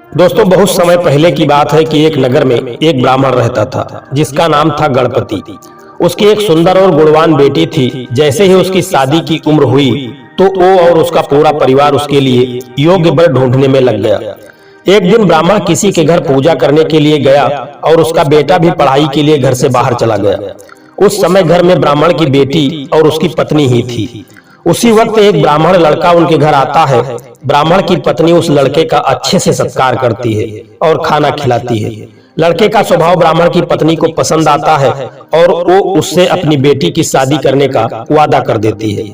दोस्तों, बहुत समय पहले की बात है कि एक नगर में एक ब्राह्मण रहता था जिसका नाम था गणपति। उसकी एक सुंदर और गुणवान बेटी थी। जैसे ही उसकी शादी की उम्र हुई तो वो और उसका पूरा परिवार उसके लिए योग्य वर ढूंढने में लग गया। एक दिन ब्राह्मण किसी के घर पूजा करने के लिए गया और उसका बेटा भी पढ़ाई के लिए घर से बाहर चला गया। उस समय घर में ब्राह्मण की बेटी और उसकी पत्नी ही थी। उसी वक्त एक ब्राह्मण लड़का उनके घर आता है। ब्राह्मण की पत्नी उस लड़के का अच्छे से सत्कार करती है और खाना खिलाती है। लड़के का स्वभाव ब्राह्मण की पत्नी को पसंद आता है और वो उससे अपनी बेटी की शादी करने का वादा कर देती है।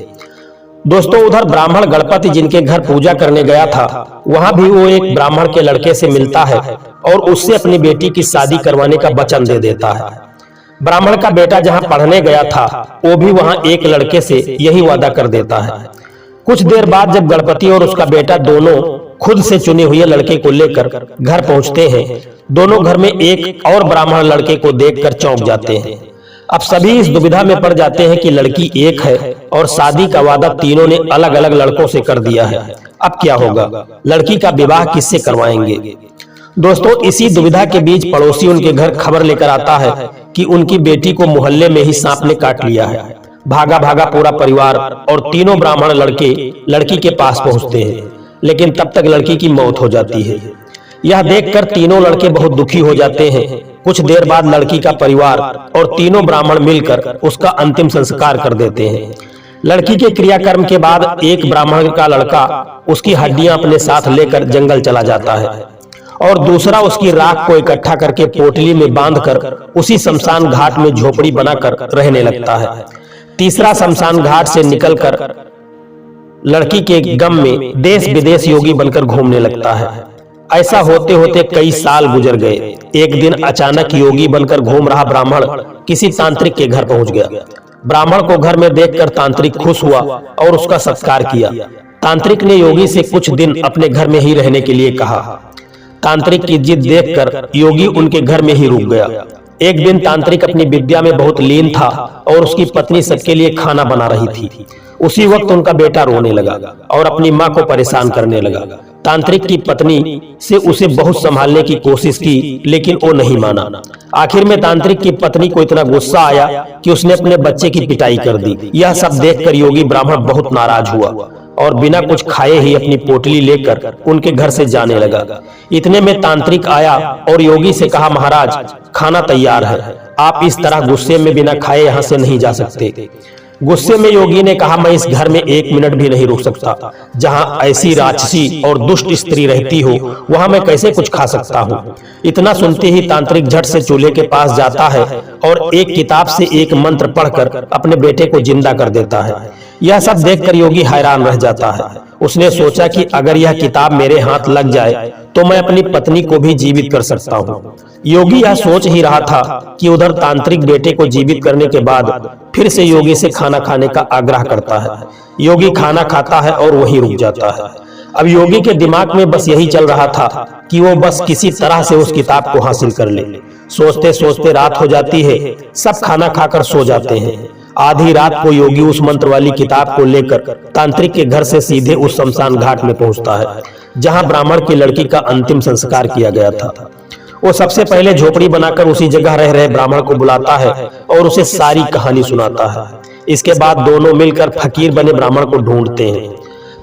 दोस्तों, उधर ब्राह्मण गणपति जिनके घर पूजा करने गया था, वहां भी वो एक ब्राह्मण के लड़के से मिलता है और उससे अपनी बेटी की शादी करवाने का वचन दे देता है। ब्राह्मण का बेटा जहां पढ़ने गया था, वो भी वहां एक लड़के से यही वादा कर देता है। कुछ देर बाद जब गणपति और उसका बेटा दोनों खुद से चुने हुए लड़के को लेकर घर पहुंचते हैं, दोनों घर में एक और ब्राह्मण लड़के को देखकर चौंक जाते हैं। अब सभी इस दुविधा में पड़ जाते हैं कि लड़की एक है और शादी का वादा तीनों ने अलग अलग लड़कों से कर दिया है। अब क्या होगा? लड़की का विवाह किससे करवाएंगे? दोस्तों, इसी दुविधा के बीच पड़ोसी उनके घर खबर लेकर आता है कि उनकी बेटी को मोहल्ले में ही सांप ने काट लिया है। भागा भागा पूरा परिवार और तीनों ब्राह्मण लड़के लड़की के पास पहुंचते हैं, लेकिन तब तक लड़की की मौत हो जाती है। यह देखकर तीनों लड़के बहुत दुखी हो जाते हैं। कुछ देर बाद लड़की का परिवार और तीनों ब्राह्मण मिलकर उसका अंतिम संस्कार कर देते हैं। लड़की के क्रियाकर्म के बाद एक ब्राह्मण का लड़का उसकी हड्डियां अपने साथ लेकर जंगल चला जाता है और दूसरा उसकी राख को इकट्ठा करके पोटली में बांधकर उसी शमशान घाट में झोपड़ी बनाकर रहने लगता है। तीसरा शमशान घाट से निकलकर लड़की के गम में देश विदेश योगी बनकर घूमने लगता है। ऐसा होते होते कई साल गुजर गए। एक दिन अचानक योगी बनकर घूम रहा ब्राह्मण किसी तांत्रिक के घर पहुंच गया। ब्राह्मण को घर में देखकर तांत्रिक खुश हुआ और उसका सत्कार किया। तांत्रिक ने योगी से कुछ दिन अपने घर में ही रहने के लिए कहा। तांत्रिक की जिद देखकर योगी उनके घर में ही रुक गया। एक दिन तांत्रिक अपनी विद्या में बहुत लीन था और उसकी पत्नी सबके लिए खाना बना रही थी। उसी वक्त उनका बेटा रोने लगा और अपनी मां को परेशान करने लगा। तांत्रिक की पत्नी से उसे बहुत संभालने की कोशिश की, लेकिन वो नहीं माना। आखिर में तांत्रिक की पत्नी को इतना गुस्सा आया कि उसने अपने बच्चे की पिटाई कर दी। यह सब देखकर योगी ब्राह्मण बहुत नाराज हुआ और बिना कुछ खाए ही अपनी पोटली लेकर उनके घर से जाने लगा। इतने में तांत्रिक आया और योगी से कहा, महाराज, खाना तैयार है, आप इस तरह गुस्से में बिना खाए यहाँ से नहीं जा सकते। गुस्से में योगी ने कहा, मैं इस घर में एक मिनट भी नहीं रुक सकता। जहां ऐसी राक्षसी और दुष्ट स्त्री रहती हो, वहां मैं कैसे कुछ खा सकता हूं? इतना सुनते ही तांत्रिक झट से चूल्हे के पास जाता है और एक किताब से एक मंत्र पढ़कर अपने बेटे को जिंदा कर देता है। यह सब देखकर योगी हैरान रह जाता है। उसने सोचा कि अगर यह किताब मेरे हाथ लग जाए तो मैं अपनी पत्नी को भी जीवित कर सकता हूँ। योगी यह सोच ही रहा था कि उधर तांत्रिक बेटे को जीवित करने के बाद फिर से योगी से खाना खाने का आग्रह करता है। योगी खाना खाता है और वहीं रुक जाता है। अब योगी के दिमाग में बस यही चल रहा था कि वो बस किसी तरह से उस किताब को हासिल कर ले। सोचते सोचते रात हो जाती है। सब खाना खाकर सो जाते हैं। आधी रात को योगी उस मंत्र वाली किताब को लेकर तांत्रिक के घर से सीधे उस शमशान घाट में पहुंचता है, जहां ब्राह्मण की लड़की का अंतिम संस्कार किया गया था। वो सबसे पहले झोपड़ी बनाकर उसी जगह रह रहे ब्राह्मण को बुलाता है और उसे सारी कहानी सुनाता है। इसके बाद दोनों मिलकर फकीर बने ब्राह्मण को ढूंढते हैं।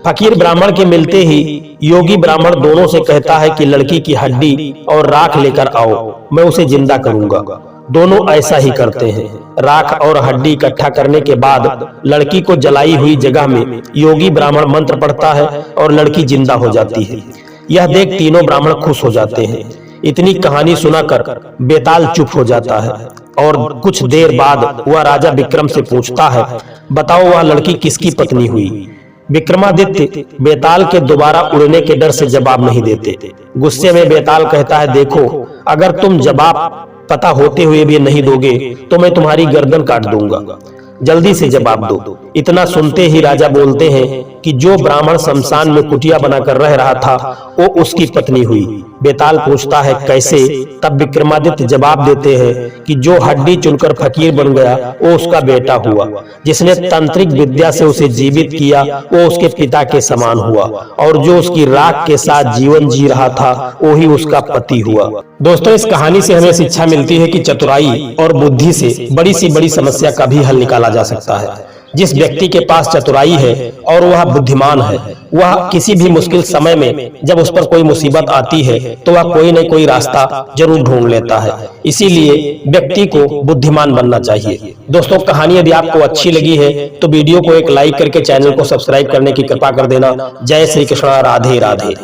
फकीर ब्राह्मण के मिलते ही योगी ब्राह्मण दोनों से कहता है कि लड़की की हड्डी और राख लेकर आओ, मैं उसे जिंदा करूंगा। दोनों ऐसा ही करते हैं। राख और हड्डी इकट्ठा करने के बाद लड़की को जलाई हुई जगह में योगी ब्राह्मण मंत्र पढ़ता है और लड़की जिंदा हो जाती है। यह देख तीनों ब्राह्मण खुश हो जाते हैं। इतनी कहानी सुनाकर बेताल चुप हो जाता है और कुछ देर बाद वह राजा विक्रम से पूछता है, बताओ वह लड़की किसकी पत्नी हुई? विक्रमादित्य बेताल के दोबारा उड़ने के डर से जवाब नहीं देते। गुस्से में बेताल कहता है, देखो, अगर तुम जवाब पता होते हुए भी नहीं दोगे तो मैं तुम्हारी गर्दन काट दूंगा। जल्दी से जवाब दो। इतना सुनते ही राजा बोलते हैं कि जो ब्राह्मण शमशान में कुटिया बनाकर रह रहा था वो उसकी पत्नी हुई। बेताल पूछता है कैसे? तब विक्रमादित्य जवाब देते हैं कि जो हड्डी चुनकर फकीर बन गया वो उसका बेटा हुआ, जिसने तांत्रिक विद्या से उसे जीवित किया वो उसके पिता के समान हुआ, और जो उसकी राख के साथ जीवन जी रहा था वो ही उसका पति हुआ। दोस्तों, इस कहानी से हमें शिक्षा मिलती है कि चतुराई और बुद्धि से बड़ी सी बड़ी समस्या का भी हल निकाला जा सकता है। जिस व्यक्ति के पास चतुराई है और वह बुद्धिमान है, वह किसी भी मुश्किल समय में जब उस पर कोई मुसीबत आती है तो वह कोई न कोई रास्ता जरूर ढूंढ लेता है। इसीलिए व्यक्ति को बुद्धिमान बनना चाहिए। दोस्तों, कहानी यदि आपको अच्छी लगी है तो वीडियो को एक लाइक करके चैनल को सब्सक्राइब करने की कृपा कर देना। जय श्री कृष्ण, राधे राधे।